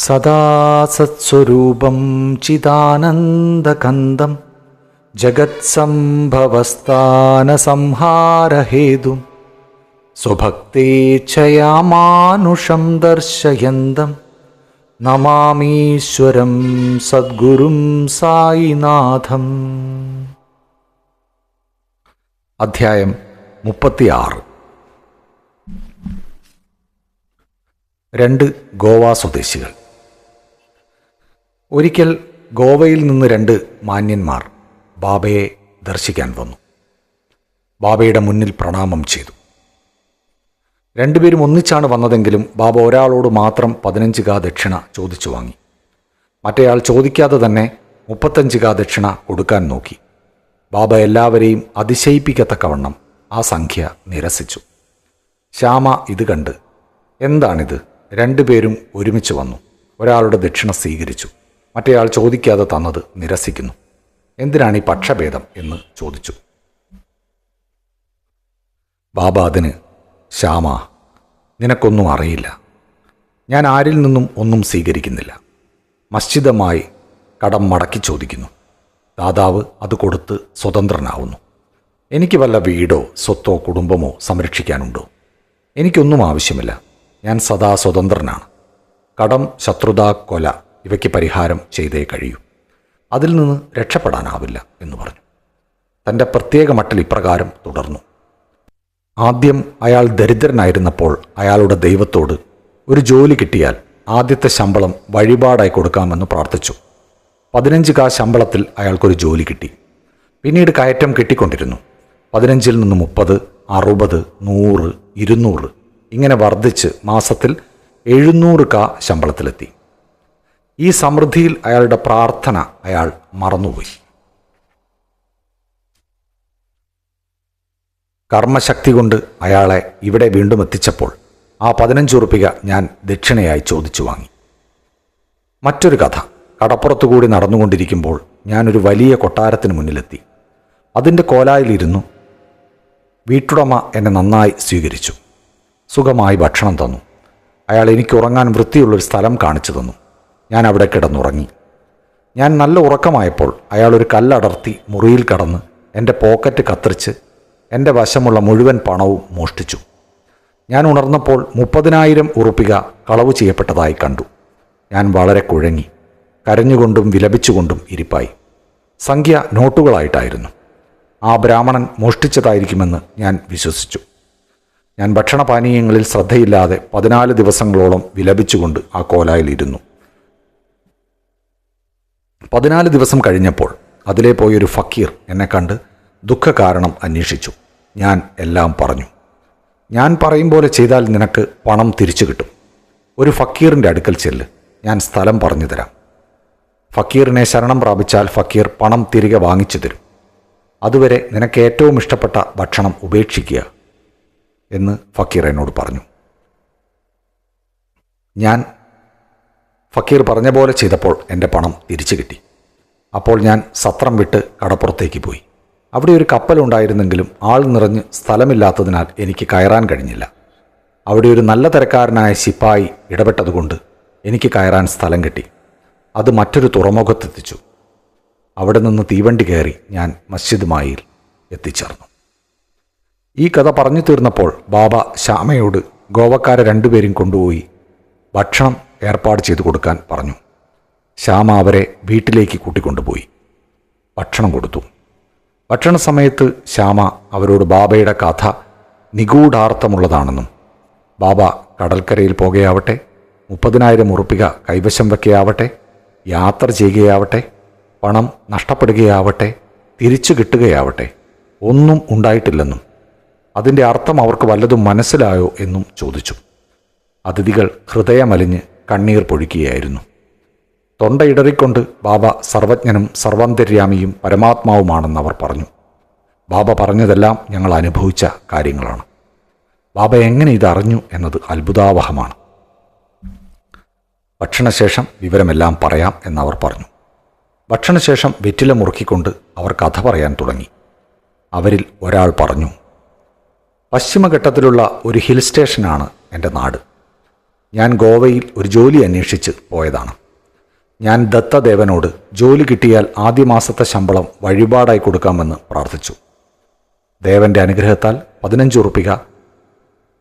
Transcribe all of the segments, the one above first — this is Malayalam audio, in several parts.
സദാ സത്സ്വരൂപം ചിദാനന്ദകന്ദം ജഗത്സംഭവസ്ഥാനസംഹാരഹേതും സ്വഭക്തേച്ഛയാമാനുഷം ദർശയന്തം നമാമീശ്വരം സദ്ഗുരും സായിനാഥം. അധ്യായം 36. 2 ഗോവ സ്വദേശികൾ. ഒരിക്കൽ ഗോവയിൽ നിന്ന് 2 മാന്യന്മാർ ബാബയെ ദർശിക്കാൻ വന്നു. ബാബയുടെ മുന്നിൽ പ്രണാമം ചെയ്തു. രണ്ടുപേരും ഒന്നിച്ചാണ് വന്നതെങ്കിലും ബാബ ഒരാളോട് മാത്രം 15 ഗാ ദക്ഷിണ ചോദിച്ചു വാങ്ങി. മറ്റേയാൾ ചോദിക്കാതെ തന്നെ 35 ഗാ ദക്ഷിണ കൊടുക്കാൻ നോക്കി. ബാബ എല്ലാവരെയും അതിശയിപ്പിക്കത്തക്കവണ്ണം ആ സംഖ്യ നിരസിച്ചു. ശ്യാമ ഇത് കണ്ട്, എന്താണിത്, 2 പേരും ഒരുമിച്ച് വന്നു, ഒരാളുടെ ദക്ഷിണ സ്വീകരിച്ചു, മറ്റേയാൾ ചോദിക്കാതെ തന്നത് നിരസിക്കുന്നു, എന്തിനാണ് ഈ പക്ഷഭേദം എന്ന് ചോദിച്ചു. ബാബ അതിന്, ശ്യാമ, നിനക്കൊന്നും അറിയില്ല, ഞാൻ ആരിൽ നിന്നും ഒന്നും സ്വീകരിക്കുന്നില്ല. മസ്ജിദമായി കടം മടക്കി ചോദിക്കുന്നു, ദാതാവ് അത് കൊടുത്ത് സ്വതന്ത്രനാവുന്നു. എനിക്ക് വല്ല വീടോ സ്വത്തോ കുടുംബമോ സംരക്ഷിക്കാനുണ്ടോ? എനിക്കൊന്നും ആവശ്യമില്ല, ഞാൻ സദാ സ്വതന്ത്രനാണ്. കടം, ശത്രുത, കൊല ഇവയ്ക്ക് പരിഹാരം ചെയ്തേ കഴിയൂ, അതിൽ നിന്ന് രക്ഷപ്പെടാനാവില്ല എന്ന് പറഞ്ഞു. തൻ്റെ പ്രത്യേക മട്ടിൽ ഇപ്രകാരം തുടർന്നു. ആദ്യം അയാൾ ദരിദ്രനായിരുന്നപ്പോൾ അയാളുടെ ദൈവത്തോട് ഒരു ജോലി കിട്ടിയാൽ ആദ്യത്തെ ശമ്പളം വഴിപാടായി കൊടുക്കാമെന്ന് പ്രാർത്ഥിച്ചു. 15 ഗാ ശമ്പളത്തിൽ അയാൾക്കൊരു ജോലി കിട്ടി. പിന്നീട് കയറ്റം കിട്ടിക്കൊണ്ടിരുന്നു. 15-ൽ നിന്ന് 30, 60, 100, 200 ഇങ്ങനെ വർദ്ധിച്ച് മാസത്തിൽ 700 ഗാ ശമ്പളത്തിലെത്തി. ഈ സമൃദ്ധിയിൽ അയാളുടെ പ്രാർത്ഥന അയാൾ മറന്നുപോയി. കർമ്മശക്തി കൊണ്ട് അയാളെ ഇവിടെ വീണ്ടും എത്തിച്ചപ്പോൾ ആ 15 ഉറുപ്പിക ഞാൻ ദക്ഷിണയായി ചോദിച്ചു വാങ്ങി. മറ്റൊരു കഥ. കടപ്പുറത്തുകൂടി നടന്നുകൊണ്ടിരിക്കുമ്പോൾ ഞാനൊരു വലിയ കൊട്ടാരത്തിന് മുന്നിലെത്തി. അതിൻ്റെ കോലായിലിരുന്നു. വീട്ടുടമ എന്നെ നന്നായി സ്വീകരിച്ചു. സുഖമായി ഭക്ഷണം തന്നു. അയാൾ എനിക്ക് ഉറങ്ങാൻ വൃത്തിയുള്ളൊരു സ്ഥലം കാണിച്ചു തന്നു. ഞാൻ അവിടെ കിടന്നുറങ്ങി. ഞാൻ നല്ല ഉറക്കമായപ്പോൾ അയാൾ ഒരു കല്ലടർത്തി മുറിയിൽ കടന്ന് എൻ്റെ പോക്കറ്റ് കത്തിരിച്ച് എൻ്റെ വശമുള്ള മുഴുവൻ പണവും മോഷ്ടിച്ചു. ഞാൻ ഉണർന്നപ്പോൾ 30,000 ഉറുപ്പിക കളവ് ചെയ്യപ്പെട്ടതായി കണ്ടു. ഞാൻ വളരെ കുഴങ്ങി. കരഞ്ഞുകൊണ്ടും വിലപിച്ചുകൊണ്ടും ഇരിപ്പായി. സംഖ്യ നോട്ടുകളായിട്ടായിരുന്നു. ആ ബ്രാഹ്മണൻ മോഷ്ടിച്ചതായിരിക്കുമെന്ന് ഞാൻ വിശ്വസിച്ചു. ഞാൻ ഭക്ഷണപാനീയങ്ങളിൽ ശ്രദ്ധയില്ലാതെ 14 ദിവസങ്ങളോളം വിലപിച്ചുകൊണ്ട് ആ കോലായിലിരുന്നു. 14 ദിവസം കഴിഞ്ഞപ്പോൾ അതിലെ പോയൊരു ഫക്കീർ എന്നെ കണ്ട് ദുഃഖകാരണം അന്വേഷിച്ചു. ഞാൻ എല്ലാം പറഞ്ഞു. ഞാൻ പറയും പോലെ ചെയ്താൽ നിനക്ക് പണം തിരിച്ചു കിട്ടും. ഒരു ഫക്കീറിൻ്റെ അടുക്കൽ ചെല്ല്, ഞാൻ സ്ഥലം പറഞ്ഞു തരാം. ഫക്കീറിനെ ശരണം പ്രാപിച്ചാൽ ഫക്കീർ പണം തിരികെ വാങ്ങിച്ചു തരും. അതുവരെ നിനക്ക് ഏറ്റവും ഇഷ്ടപ്പെട്ട ഭക്ഷണം ഉപേക്ഷിക്കുക എന്ന് ഫക്കീർ എന്നോട് പറഞ്ഞു. ഞാൻ ഫക്കീർ പറഞ്ഞ പോലെ ചെയ്തപ്പോൾ എൻ്റെ പണം തിരിച്ചു കിട്ടി. അപ്പോൾ ഞാൻ സത്രം വിട്ട് കടപ്പുറത്തേക്ക് പോയി. അവിടെ ഒരു കപ്പലുണ്ടായിരുന്നെങ്കിലും ആൾ നിറഞ്ഞ് സ്ഥലമില്ലാത്തതിനാൽ എനിക്ക് കയറാൻ കഴിഞ്ഞില്ല. അവിടെ ഒരു നല്ല തരക്കാരനായ ശിപ്പായി ഇടപെട്ടതുകൊണ്ട് എനിക്ക് കയറാൻ സ്ഥലം കിട്ടി. അത് മറ്റൊരു തുറമുഖത്തെത്തിച്ചു. അവിടെ നിന്ന് തീവണ്ടി കയറി ഞാൻ മസ്ജിദ് മായിൽ എത്തിച്ചേർന്നു. ഈ കഥ പറഞ്ഞു തീർന്നപ്പോൾ ബാബ ശ്യാമയോട് ഗോവക്കാരെ 2 പേരും കൊണ്ടുപോയി ഭക്ഷണം ഏർപ്പാട് ചെയ്തു കൊടുക്കാൻ പറഞ്ഞു. ശ്യാമ അവരെ വീട്ടിലേക്ക് കൂട്ടിക്കൊണ്ടുപോയി ഭക്ഷണം കൊടുത്തു. ഭക്ഷണ സമയത്ത് ശ്യാമ അവരോട് ബാബയുടെ കഥ നിഗൂഢാർത്ഥമുള്ളതാണെന്നും ബാബ കടൽക്കരയിൽ പോകുകയാവട്ടെ, 30,000 ഉറുപ്പിക കൈവശം വയ്ക്കുകയാവട്ടെ, യാത്ര ചെയ്യുകയാവട്ടെ, പണം നഷ്ടപ്പെടുകയാവട്ടെ, തിരിച്ചു കിട്ടുകയാവട്ടെ, ഒന്നും ഉണ്ടായിട്ടില്ലെന്നും അതിൻ്റെ അർത്ഥം അവർക്ക് വല്ലതും മനസ്സിലായോ എന്നും ചോദിച്ചു. അതിഥികൾ ഹൃദയമലിഞ്ഞ് കണ്ണീർ പൊഴിക്കുകയായിരുന്നു. തൊണ്ടയിടറിക്കൊണ്ട് ബാബ സർവജ്ഞനും സർവാന്തര്യാമിയും പരമാത്മാവുമാണെന്ന് അവർ പറഞ്ഞു. ബാബ പറഞ്ഞതെല്ലാം ഞങ്ങൾ അനുഭവിച്ച കാര്യങ്ങളാണ്. ബാബ എങ്ങനെ ഇതറിഞ്ഞു എന്നത് അത്ഭുതാവഹമാണ്. ഭക്ഷണശേഷം വിവരമെല്ലാം പറയാം എന്നവർ പറഞ്ഞു. ഭക്ഷണശേഷം വെറ്റില മുറുക്കിക്കൊണ്ട് അവർ കഥ പറയാൻ തുടങ്ങി. അവരിൽ ഒരാൾ പറഞ്ഞു, പശ്ചിമഘട്ടത്തിലുള്ള ഒരു ഹിൽ സ്റ്റേഷനാണ് എൻ്റെ നാട്. ഞാൻ ഗോവയിൽ ഒരു ജോലി അന്വേഷിച്ച് പോയതാണ്. ഞാൻ ദത്തദേവനോട് ജോലി കിട്ടിയാൽ ആദ്യ മാസത്തെ ശമ്പളം വഴിപാടായി കൊടുക്കാമെന്ന് പ്രാർത്ഥിച്ചു. ദേവൻ്റെ അനുഗ്രഹത്താൽ 15 ഉറുപ്പിക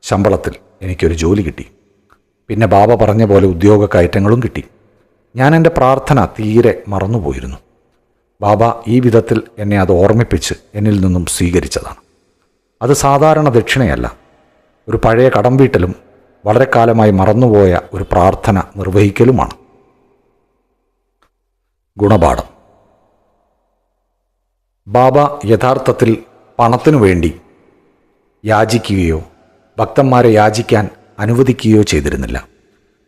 ശമ്പളത്തിൽ എനിക്കൊരു ജോലി കിട്ടി. പിന്നെ ബാബ പറഞ്ഞ പോലെ ഉദ്യോഗ കയറ്റങ്ങളും കിട്ടി. ഞാൻ എൻ്റെ പ്രാർത്ഥന തീരെ മറന്നുപോയിരുന്നു. ബാബ ഈ വിധത്തിൽ എന്നെ അത് ഓർമ്മിപ്പിച്ച് എന്നിൽ നിന്നും സ്വീകരിച്ചതാണ്. അത് സാധാരണ ദക്ഷിണയല്ല, ഒരു പഴയ കടം വീട്ടലും വളരെ കാലമായി മറന്നുപോയ ഒരു പ്രാർത്ഥന നിർവഹിക്കലുമാണ്. ഗുണപാഠം. ബാബ യഥാർത്ഥത്തിൽ പണത്തിനു വേണ്ടി യാചിക്കുകയോ ഭക്തന്മാരെ യാചിക്കാൻ അനുവദിക്കുകയോ ചെയ്തിരുന്നില്ല.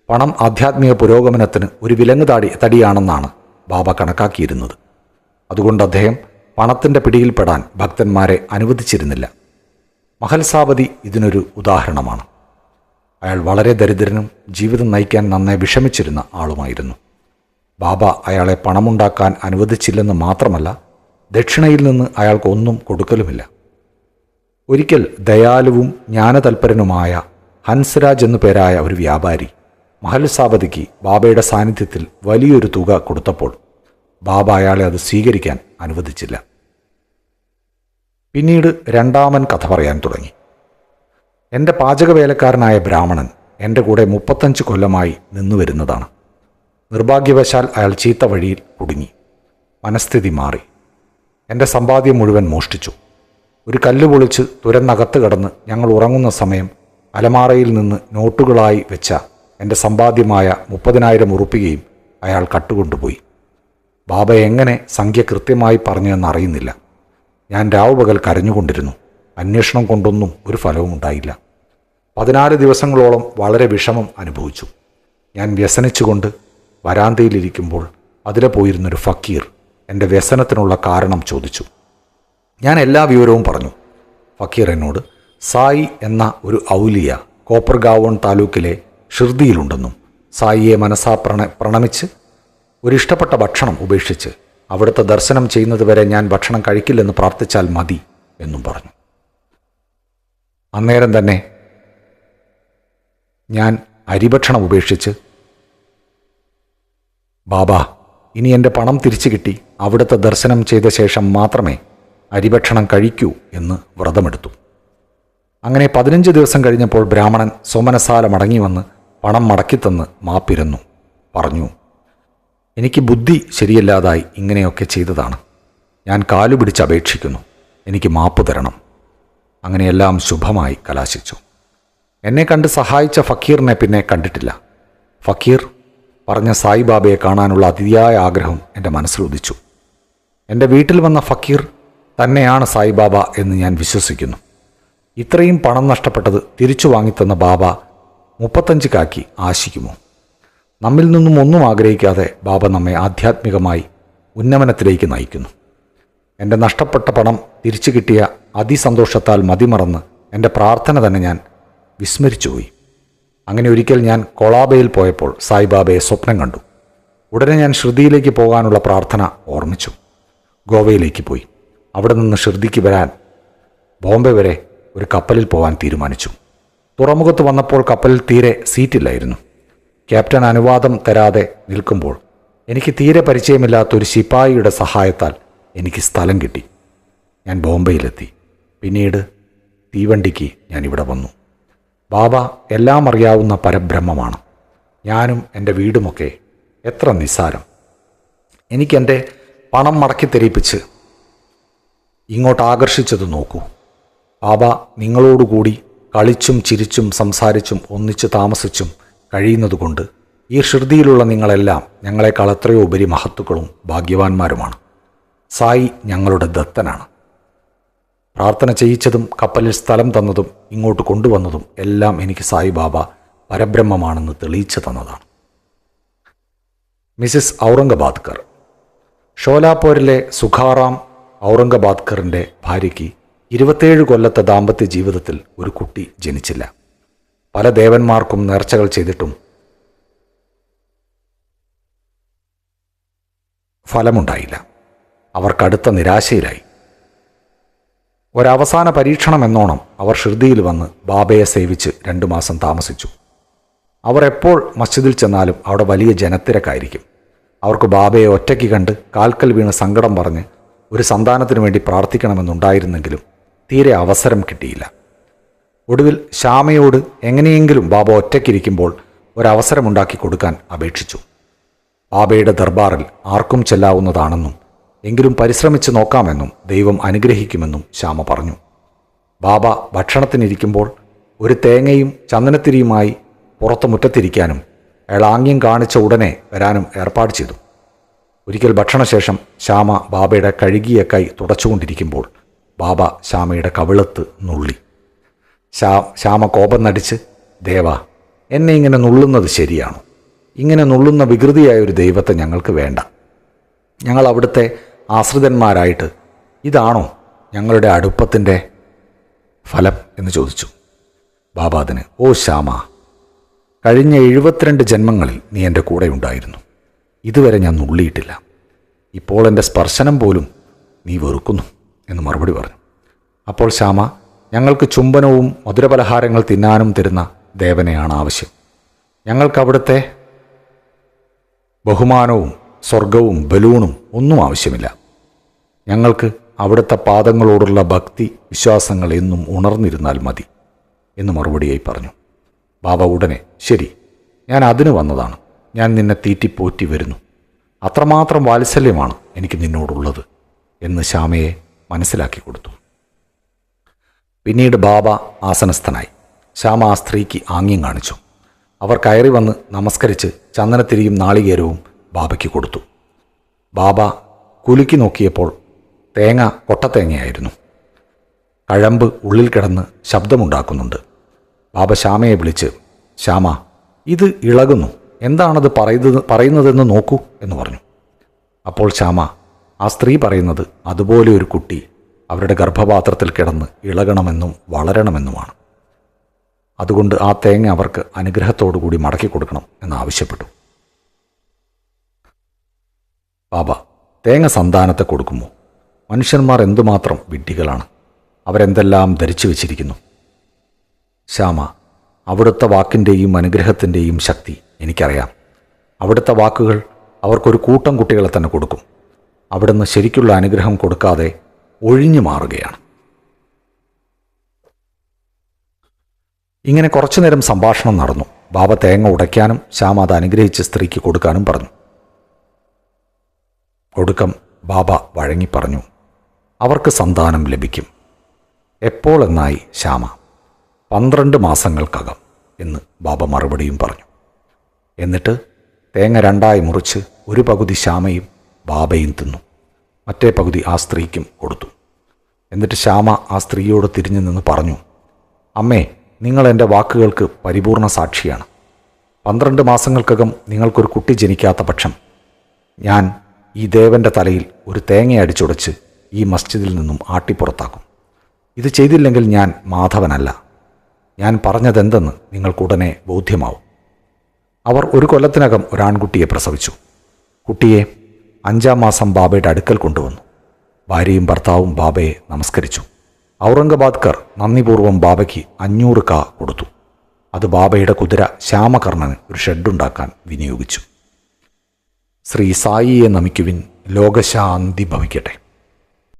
പണം ആധ്യാത്മിക പുരോഗമനത്തിന് ഒരു വിലങ്ങ് തടിയാണെന്നാണ് ബാബ കണക്കാക്കിയിരുന്നത്. അതുകൊണ്ട് അദ്ദേഹം പണത്തിൻ്റെ പിടിയിൽപ്പെടാൻ ഭക്തന്മാരെ അനുവദിച്ചിരുന്നില്ല. മഹൽസാബതി ഇതിനൊരു ഉദാഹരണമാണ്. അയാൾ വളരെ ദരിദ്രനും ജീവിതം നയിക്കാൻ നന്നായി വിഷമിച്ചിരുന്ന ആളുമായിരുന്നു. ബാബ അയാളെ പണമുണ്ടാക്കാൻ അനുവദിച്ചില്ലെന്ന് മാത്രമല്ല, ദക്ഷിണയിൽ നിന്ന് അയാൾക്ക് ഒന്നും കൊടുക്കലുമില്ല. ഒരിക്കൽ ദയാലുവും ജ്ഞാനതൽപരനുമായ ഹൻസ്രാജ് എന്നു പേരായ ഒരു വ്യാപാരി മഹൽസാബതിക്ക് ബാബയുടെ സാന്നിധ്യത്തിൽ വലിയൊരു തുക കൊടുത്തപ്പോൾ ബാബ അയാളെ അത് സ്വീകരിക്കാൻ അനുവദിച്ചില്ല. പിന്നീട് രണ്ടാമൻ കഥ പറയാൻ തുടങ്ങി. എൻ്റെ പാചകവേലക്കാരനായ ബ്രാഹ്മണൻ എൻ്റെ കൂടെ 35 കൊല്ലമായി നിന്നുവരുന്നതാണ്. നിർഭാഗ്യവശാൽ അയാൾ ചീത്ത വഴിയിൽ കുടുങ്ങി. മനസ്ഥിതി മാറി. എൻ്റെ സമ്പാദ്യം മുഴുവൻ മോഷ്ടിച്ചു. ഒരു കല്ല് പൊളിച്ച് തുരന്നകത്ത് കടന്ന് ഞങ്ങൾ ഉറങ്ങുന്ന സമയം അലമാറയിൽ നിന്ന് നോട്ടുകളായി വെച്ച എൻ്റെ സമ്പാദ്യമായ 30,000 ഉറുപ്പികയും അയാൾ കട്ടുകൊണ്ടുപോയി. ബാബ എങ്ങനെ സംഖ്യ കൃത്യമായി പറഞ്ഞതെന്നറിയുന്നില്ല. ഞാൻ രാവുപകൽ കരഞ്ഞുകൊണ്ടിരുന്നു. അന്വേഷണം കൊണ്ടൊന്നും ഒരു ഫലവും ഉണ്ടായില്ല. 14 ദിവസങ്ങളോളം വളരെ വിഷമം അനുഭവിച്ചു. ഞാൻ വ്യസനിച്ചുകൊണ്ട് വരാന്തയിലിരിക്കുമ്പോൾ അതിലെ പോയിരുന്നൊരു ഫക്കീർ എൻ്റെ വ്യസനത്തിനുള്ള കാരണം ചോദിച്ചു. ഞാൻ എല്ലാ വിവരവും പറഞ്ഞു. ഫക്കീർ എന്നോട് സായി എന്ന ഒരു ഔലിയ കോപ്പർഗാവോൺ താലൂക്കിലെ ഷിർദിയിലുണ്ടെന്നും സായിയെ മനസ്സാ പ്രണമിച്ച് ഒരിഷ്ടപ്പെട്ട ഭക്ഷണം ഉപേക്ഷിച്ച് അവിടുത്തെ ദർശനം ചെയ്യുന്നതുവരെ ഞാൻ ഭക്ഷണം കഴിക്കില്ലെന്ന് പ്രാർത്ഥിച്ചാൽ മതി എന്നും പറഞ്ഞു. അന്നേരം തന്നെ ഞാൻ അരിഭക്ഷണം ഉപേക്ഷിച്ച്, ബാബ ഇനി എൻ്റെ പണം തിരിച്ചു കിട്ടി അവിടുത്തെ ദർശനം ചെയ്ത ശേഷം മാത്രമേ അരിഭക്ഷണം കഴിക്കൂ എന്ന് വ്രതമെടുത്തു. അങ്ങനെ 15 ദിവസം കഴിഞ്ഞപ്പോൾ ബ്രാഹ്മണൻ സോമനസാല മടങ്ങി വന്ന് പണം മടക്കിത്തന്ന് മാപ്പിരുന്നു. പറഞ്ഞു, എനിക്ക് ബുദ്ധി ശരിയല്ലാതായി ഇങ്ങനെയൊക്കെ ചെയ്തതാണ്. ഞാൻ കാലുപിടിച്ച് അപേക്ഷിക്കുന്നു. എനിക്ക് മാപ്പ് തരണം. അങ്ങനെയെല്ലാം ശുഭമായി കലാശിച്ചു. എന്നെ കണ്ട് സഹായിച്ച ഫക്കീറിനെ പിന്നെ കണ്ടിട്ടില്ല. ഫക്കീർ പറഞ്ഞ സായിബാബയെ കാണാനുള്ള അതിയായ ആഗ്രഹം എൻ്റെ മനസ്സിൽ ഉദിച്ചു. എൻ്റെ വീട്ടിൽ വന്ന ഫക്കീർ തന്നെയാണ് സായിബാബ എന്ന് ഞാൻ വിശ്വസിക്കുന്നു. ഇത്രയും പണം നഷ്ടപ്പെട്ടത് തിരിച്ചു വാങ്ങിത്തന്ന ബാബ 35 കാക്കി ആശിക്കുമോ? നമ്മിൽ നിന്നും ഒന്നും ആഗ്രഹിക്കാതെ ബാബ നമ്മെ ആധ്യാത്മികമായി ഉന്നമനത്തിലേക്ക് നയിക്കുന്നു. എൻ്റെ നഷ്ടപ്പെട്ട പണം തിരിച്ചു കിട്ടിയ അതിസന്തോഷത്താൽ മതിമറന്ന് എൻ്റെ പ്രാർത്ഥന തന്നെ ഞാൻ വിസ്മരിച്ചുപോയി. അങ്ങനെ ഒരിക്കൽ ഞാൻ കൊളാബയിൽ പോയപ്പോൾ സായിബാബയെ സ്വപ്നം കണ്ടു. ഉടനെ ഞാൻ ഷിർദിയിലേക്ക് പോകാനുള്ള പ്രാർത്ഥന ഓർമ്മിച്ചു. ഗോവയിലേക്ക് പോയി. അവിടെ നിന്ന് ഷിർദിക്ക് വരാൻ ബോംബെ വരെ ഒരു കപ്പലിൽ പോകാൻ തീരുമാനിച്ചു. തുറമുഖത്ത് വന്നപ്പോൾ കപ്പലിൽ തീരെ സീറ്റില്ലായിരുന്നു. ക്യാപ്റ്റൻ അനുവാദം തരാതെ നിൽക്കുമ്പോൾ എനിക്ക് തീരെ പരിചയമില്ലാത്തൊരു ശിപ്പായിയുടെ സഹായത്താൽ എനിക്ക് സ്ഥലം കിട്ടി. ഞാൻ ബോംബെയിലെത്തി. പിന്നീട് തീവണ്ടിക്ക് ഞാൻ ഇവിടെ വന്നു. ബാബ എല്ലാം അറിയാവുന്ന പരബ്രഹ്മമാണ്. ഞാനും എൻ്റെ വീടുമൊക്കെ എത്ര നിസ്സാരം. എനിക്കെൻ്റെ പണം മടക്കി തെരിപ്പിച്ച് ഇങ്ങോട്ട് ആകർഷിച്ചത് നോക്കൂ. ബാബ നിങ്ങളോടുകൂടി കളിച്ചും ചിരിച്ചും സംസാരിച്ചും ഒന്നിച്ച് താമസിച്ചും കഴിയുന്നതുകൊണ്ട് ഈ ഷിർദിയിലുള്ള നിങ്ങളെല്ലാം ഞങ്ങളെക്കാൾ എത്രയോ ഉപരി മഹത്തുക്കളും ഭാഗ്യവാന്മാരുമാണ്. സായി ഞങ്ങളുടെ ദത്തനാണ്. പ്രാർത്ഥന ചെയ്യിച്ചതും കപ്പലിൽ സ്ഥലം തന്നതും ഇങ്ങോട്ട് കൊണ്ടുവന്നതും എല്ലാം എനിക്ക് സായിബാബ പരബ്രഹ്മമാണെന്ന് തെളിയിച്ചു തന്നതാണ്. മിസ്സിസ് ഔറംഗബാദ്കർ. ഷോലാപൂരിലെ സുഖാറാം ഔറംഗബാദ്കറിൻ്റെ ഭാര്യയ്ക്ക് 27 കൊല്ലത്തെ ദാമ്പത്യ ജീവിതത്തിൽ ഒരു കുട്ടി ജനിച്ചില്ല. പല ദേവന്മാർക്കും നേർച്ചകൾ ചെയ്തിട്ടും ഫലമുണ്ടായില്ല. അവർ കടുത്ത നിരാശയിലായി. ഒരവസാന പരീക്ഷണം എന്നോണം അവർ ഷിർദിയിൽ വന്ന് ബാബയെ സേവിച്ച് 2 മാസം താമസിച്ചു. അവർ എപ്പോൾ മസ്ജിദിൽ ചെന്നാലും അവിടെ വലിയ ജനത്തിരക്കായിരിക്കും. അവർക്ക് ബാബയെ ഒറ്റയ്ക്ക് കണ്ട് കാൽക്കൽ വീണ് സങ്കടം പറഞ്ഞ് ഒരു സന്താനത്തിനു വേണ്ടി പ്രാർത്ഥിക്കണമെന്നുണ്ടായിരുന്നെങ്കിലും തീരെ അവസരം കിട്ടിയില്ല. ഒടുവിൽ ശ്യാമയോട് എങ്ങനെയെങ്കിലും ബാബ ഒറ്റയ്ക്കിരിക്കുമ്പോൾ ഒരവസരമുണ്ടാക്കി കൊടുക്കാൻ അപേക്ഷിച്ചു. ബാബയുടെ ദർബാറിൽ ആർക്കും ചെല്ലാവുന്നതാണെന്നും എങ്കിലും പരിശ്രമിച്ച് നോക്കാമെന്നും ദൈവം അനുഗ്രഹിക്കുമെന്നും ശ്യാമ പറഞ്ഞു. ബാബ ഭക്ഷണത്തിനിരിക്കുമ്പോൾ ഒരു തേങ്ങയും ചന്ദനത്തിരിയുമായി പുറത്ത് മുറ്റത്തിരിക്കാനും അയാൾ ആംഗ്യം കാണിച്ച ഉടനെ വരാനും ഏർപ്പാട് ചെയ്തു. ഒരിക്കൽ ഭക്ഷണശേഷം ശ്യാമ ബാബയുടെ കഴുകിയ കൈ തുടച്ചുകൊണ്ടിരിക്കുമ്പോൾ ബാബ ശ്യാമയുടെ കവിളത്ത് നുള്ളി. ശ്യാമ കോപം നടിച്ച്, ദേവാ, എന്നെ ഇങ്ങനെ നുള്ളുന്നത് ശരിയാണോ? ഇങ്ങനെ നുള്ളുന്ന വികൃതിയായ ഒരു ദൈവത്തെ ഞങ്ങൾക്ക് വേണ്ട. ഞങ്ങൾ അവിടുത്തെ ആശ്രിതന്മാരായിട്ട് ഇതാണോ ഞങ്ങളുടെ അടുപ്പത്തിൻ്റെ ഫലം എന്ന് ചോദിച്ചു. ബാബ അതിന്, ഓ ശ്യാമ, കഴിഞ്ഞ 72 ജന്മങ്ങളിൽ നീ എൻ്റെ കൂടെ ഉണ്ടായിരുന്നു. ഇതുവരെ ഞാൻ നുള്ളിയിട്ടില്ല. ഇപ്പോൾ എൻ്റെ സ്പർശനം പോലും നീ വെറുക്കുന്നു എന്ന് മറുപടി പറഞ്ഞു. അപ്പോൾ ശ്യാമ, ഞങ്ങൾക്ക് ചുംബനവും മധുരപലഹാരങ്ങൾ തിന്നാനും തരുന്ന ദേവനെയാണ് ആവശ്യം. ഞങ്ങൾക്ക് അവിടുത്തെ ബഹുമാനവും സ്വർഗവും ബലൂണും ഒന്നും ആവശ്യമില്ല. ഞങ്ങൾക്ക് അവിടുത്തെ പാദങ്ങളോടുള്ള ഭക്തി വിശ്വാസങ്ങൾ എന്നും ഉണർന്നിരുന്നാൽ മതി എന്ന് മറുപടിയായി പറഞ്ഞു. ബാബ ഉടനെ, ശരി, ഞാൻ അതിന് വന്നതാണ്. ഞാൻ നിന്നെ തീറ്റിപ്പോറ്റി വരുന്നു. അത്രമാത്രം വാത്സല്യമാണ് എനിക്ക് നിന്നോടുള്ളത് എന്ന് ശ്യാമയെ മനസ്സിലാക്കി കൊടുത്തു. പിന്നീട് ബാബ ആസനസ്ഥനായി. ശ്യാമ ആ സ്ത്രീക്ക് ആംഗ്യം കാണിച്ചു. അവർ കയറി വന്ന് നമസ്കരിച്ച് ചന്ദനത്തിരിയും നാളികേരവും ബാബയ്ക്ക് കൊടുത്തു. ബാബ കുലുക്കി നോക്കിയപ്പോൾ തേങ്ങ കൊട്ടത്തേങ്ങയായിരുന്നു. കഴമ്പ് ഉള്ളിൽ കിടന്ന് ശബ്ദമുണ്ടാക്കുന്നുണ്ട്. ബാബ ശ്യാമയെ വിളിച്ച്, ശ്യാമ, ഇത് ഇളകുന്നു, എന്താണത് പറയുന്നതെന്ന് നോക്കൂ എന്ന് പറഞ്ഞു. അപ്പോൾ ശ്യാമ, ആ സ്ത്രീ പറയുന്നത് അതുപോലെ ഒരു കുട്ടി അവരുടെ ഗർഭപാത്രത്തിൽ കിടന്ന് ഇളകണമെന്നും വളരണമെന്നുമാണ്. അതുകൊണ്ട് ആ തേങ്ങ അവർക്ക് അനുഗ്രഹത്തോടു കൂടി മടക്കി കൊടുക്കണം എന്നാവശ്യപ്പെട്ടു. ബാബ, തേങ്ങ സന്താനത്തെ കൊടുക്കുമോ? മനുഷ്യന്മാർ എന്തുമാത്രം വിഡ്ഢികളാണ്. അവരെന്തെല്ലാം ധരിച്ചു വച്ചിരിക്കുന്നു. ശ്യാമ, അവിടുത്തെ വാക്കിൻ്റെയും അനുഗ്രഹത്തിൻ്റെയും ശക്തി എനിക്കറിയാം. അവിടുത്തെ വാക്കുകൾ അവർക്കൊരു കൂട്ടം കുട്ടികളെ തന്നെ കൊടുക്കും. അവിടുന്ന് ശരിക്കുള്ള അനുഗ്രഹം കൊടുക്കാതെ ഒഴിഞ്ഞു മാറുകയാണ്. ഇങ്ങനെ കുറച്ചു നേരം സംഭാഷണം നടന്നു. ബാബ തേങ്ങ ഉടയ്ക്കാനും ശ്യാമ അത് അനുഗ്രഹിച്ച് സ്ത്രീക്ക് കൊടുക്കാനും പറഞ്ഞു. ഒടുക്കം ബാബ വഴങ്ങി പറഞ്ഞു, അവർക്ക് സന്താനം ലഭിക്കും. എപ്പോൾ എന്നായി ശ്യാമ. 12 മാസങ്ങൾക്കകം എന്ന് ബാബ മറുപടിയും പറഞ്ഞു. എന്നിട്ട് തേങ്ങ 2ആയി മുറിച്ച് ഒരു പകുതി ശ്യാമയും ബാബയും തിന്നു. മറ്റേ പകുതി ആ സ്ത്രീക്കും കൊടുത്തു. എന്നിട്ട് ശ്യാമ ആ സ്ത്രീയോട് തിരിഞ്ഞു നിന്ന് പറഞ്ഞു, അമ്മേ, നിങ്ങൾ എൻ്റെ വാക്കുകൾക്ക് പരിപൂർണ സാക്ഷിയാണ്. 12 മാസങ്ങൾക്കകം നിങ്ങൾക്കൊരു കുട്ടി ജനിക്കാത്ത പക്ഷം ഞാൻ ഈ ദേവൻ്റെ തലയിൽ ഒരു തേങ്ങ അടിച്ചുടച്ച് ഈ മസ്ജിദിൽ നിന്നും ആട്ടിപ്പുറത്താക്കും. ഇത് ചെയ്തില്ലെങ്കിൽ ഞാൻ മാധവനല്ല. ഞാൻ പറഞ്ഞതെന്തെന്ന് നിങ്ങൾക്കുടനെ ബോധ്യമാവും. അവർ 1 കൊല്ലത്തിനകം ഒരാൺകുട്ടിയെ പ്രസവിച്ചു. കുട്ടിയെ 5-ാം മാസം ബാബയുടെ അടുക്കൽ കൊണ്ടുവന്നു. ഭാര്യയും ഭർത്താവും ബാബയെ നമസ്കരിച്ചു. ഔറംഗബാദ്കർ നന്ദിപൂർവ്വം ബാബയ്ക്ക് 500 കാ കൊടുത്തു. അത് ബാബയുടെ കുതിര ശ്യാമകർണന് ഒരു ഷെഡുണ്ടാക്കാൻ വിനിയോഗിച്ചു. ശ്രീ സായിയെ നമിക്കുവിൻ. ലോകശാന്തി ഭവിക്കട്ടെ.